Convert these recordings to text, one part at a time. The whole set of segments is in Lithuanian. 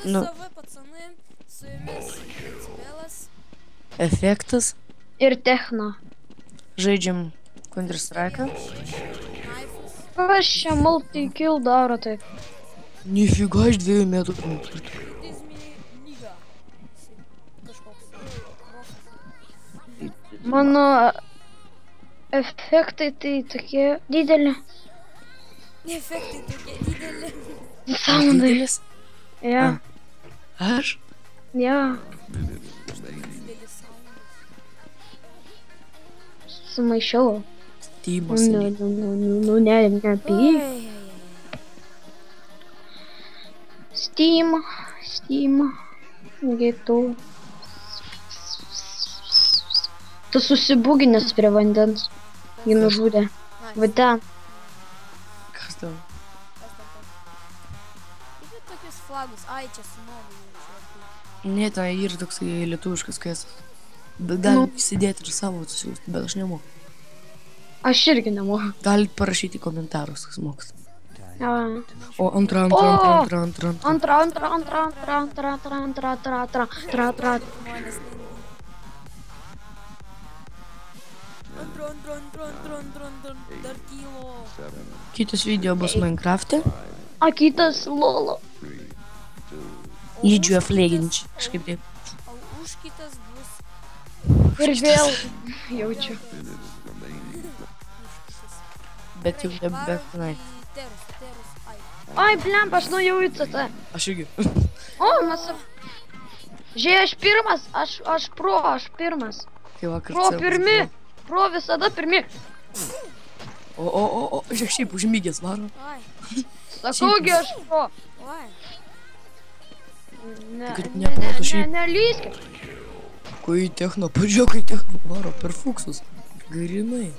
Nu, Savi pacanai, su jumis Decibelas. efektas. Ir techno. Žaidžiam Counter Strike. Naifus. Kas čia multi-kill daro taip? Nifiga, aš 2 metrų nukirtų. Disney lyga. Kažkoks. Mano efektai tai tokie dideli. Efektai tokie dideli. Sąnadai. Didelis? Ja, Aš? ja. Didelis saunas. Sumaišiau. Tymas. Nu, ne, nepyk. Oi. Steam. Gėtų. Tu susibuginęs prie vandens. Jį nužudė. Va ten. Kas tau? Kaip tokius flagus? Ai, čia su novu jau. Ne, tai yra toksai lietuviškas kesas. Bet galim įsidėti ir savo atsisiųsti, bet aš nemoku. Aš irgi nemoku. Galit parašyti komentarus, kas mokat. Ja. O antra. Antra. Dar kilo. Kitas video bus Minecraft'e. A kitas lolo. Lydžiu aflėginčiai. Kažkaip taip. O už kitas bus. Ir vėl jaučiu. Bet jau nebe tenai. Terus. Ai. Ai, blemba, aš nuėjau į CT. Aš irgi. O, mes... Žiūrėk, aš pirmas. Aš pirmas. Kai vakar Pro pirmi. Pro visada pirmi. O, žiūrėk, šiaip užmygęs varo. Ai. Sakaugi aš pro. Oi. Nelyskit. Kai techno, pažiūrėk, kai techno varo per fuksus. Garinai.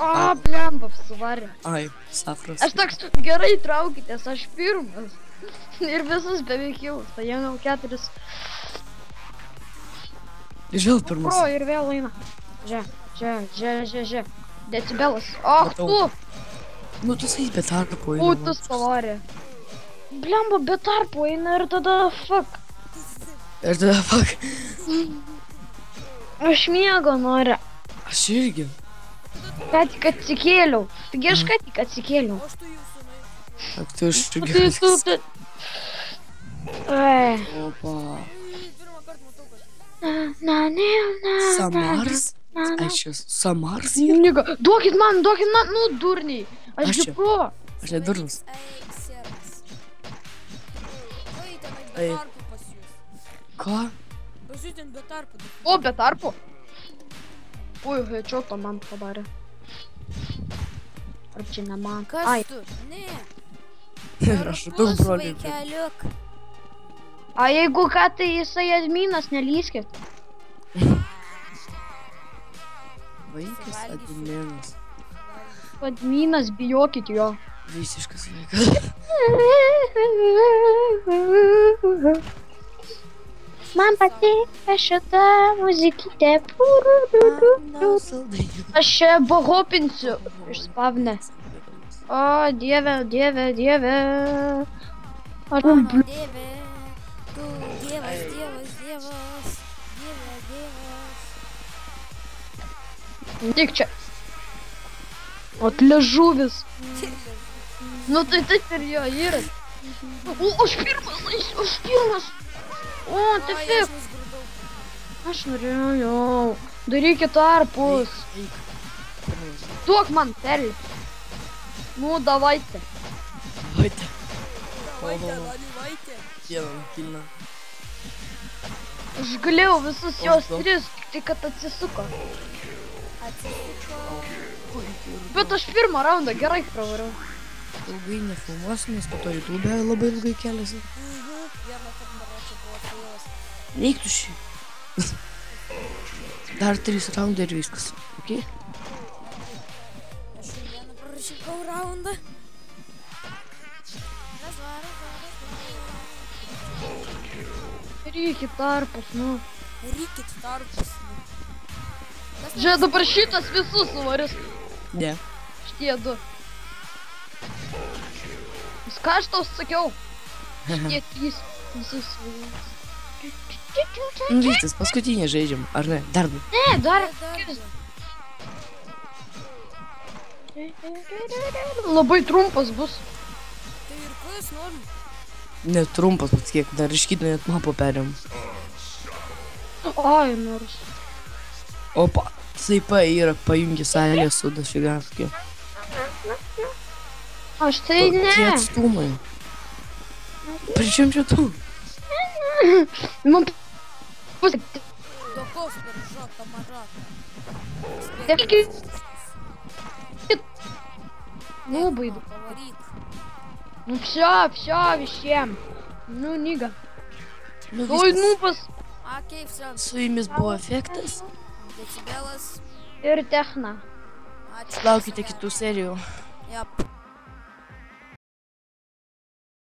O, blemba, suvarė. Ai, safras. Aš toks gerai traukitės, aš pirmas. Ir visus beveik jau. Tai jau 4. Ir vėl pirmas. Pro ir vėl eina. Žiūrėk. Decibelas. O, Matau. tu. Nu, tu sai be tarpo eina. O, tu pavarė. Blemba, be tarpo eina ir tada fuck. Ir tada fuck. Aš miego noriu. Aš irgi. Ką tik atsikėliau. Taigi aš ką tik atsikėliau. O aš tu jūsų nuėjau. Ak, tu aš irgi. Ai. Opa. Pirmą kartą matau, kad... Samars? Ai, čia Samars? Niga, duokit man, nu durniai. Aš Aš gi čia. pro. Aš nedurnas. Ei, seras. Oi, tenai be Ei. tarpų pas jūs. Ką? Pažiūrėt, be tarpų. O, be tarpo. Ui, headshotą man padarė. Ar čia ne man? Kas Ai, tu? Ne. Aš daug brolių. Vaikeliuk. a jeigu ką, tai jisai adminas, nelyskit. Vaikas adminas. Adminas, bijokit jo. Visiškas vaikas. Man patinka šita muzikytė. Aš čia bohopinsiu išspavnę. O, dieve. Aš Mano dieve. Tu, dievas. Dievas. tik čia. O, liežuvis. Nu tai taip ir jo yra. O, aš pirmas. O, tai Ai, fik. aš nusgrudau. Aš norėjau. Darykit tarpus. Duok man perlį. Nu, davaite. Vaite. Dalyvaitė. Vieną kilną. Aš galėjau visus jos du. 3, tik kad atsisuko. Atsisuko. Bet aš pirmą raundą gerai pravariau. Ilgai nefilmuosiu, nes po to YouTube labai ilgai keliasi. Vieną kartą baročią buvo atėjęs. Neiktų šį. Dar 3 raundai ir viskas. Ok? Aš jau vieną parašykau raundą. Darykit tarpus, nu. Rykit tarpus. Žiūrėk, dabar šitas visus suvaris. Ne. Šitie 2. Ką aš tau sakiau? Šitie 3. Visus svajus. Nu viskas, paskutinį žaidžiam, ar ne? Dar du. Ne, dar. Labai trumpas bus. Tai ir kas norim? Netrumpas, pats kiek, dar iš kito net mapo perėm. Ai, nors. Opa, saipa yra pajungi salę su dašigafkė. Aš tai Tie ne. atstumai. Pričiam čia tu? Man pus... Dokos per žotą mažatą. Ну, выйду. Поворит. Ну все, всем. Ну, Нига. Nu Ой, viskas. ну пос... Окей, все. Su jumis buvo efektas. Decibellas. Ir techna. Ačiū. Laukite kitų serijų. Yep.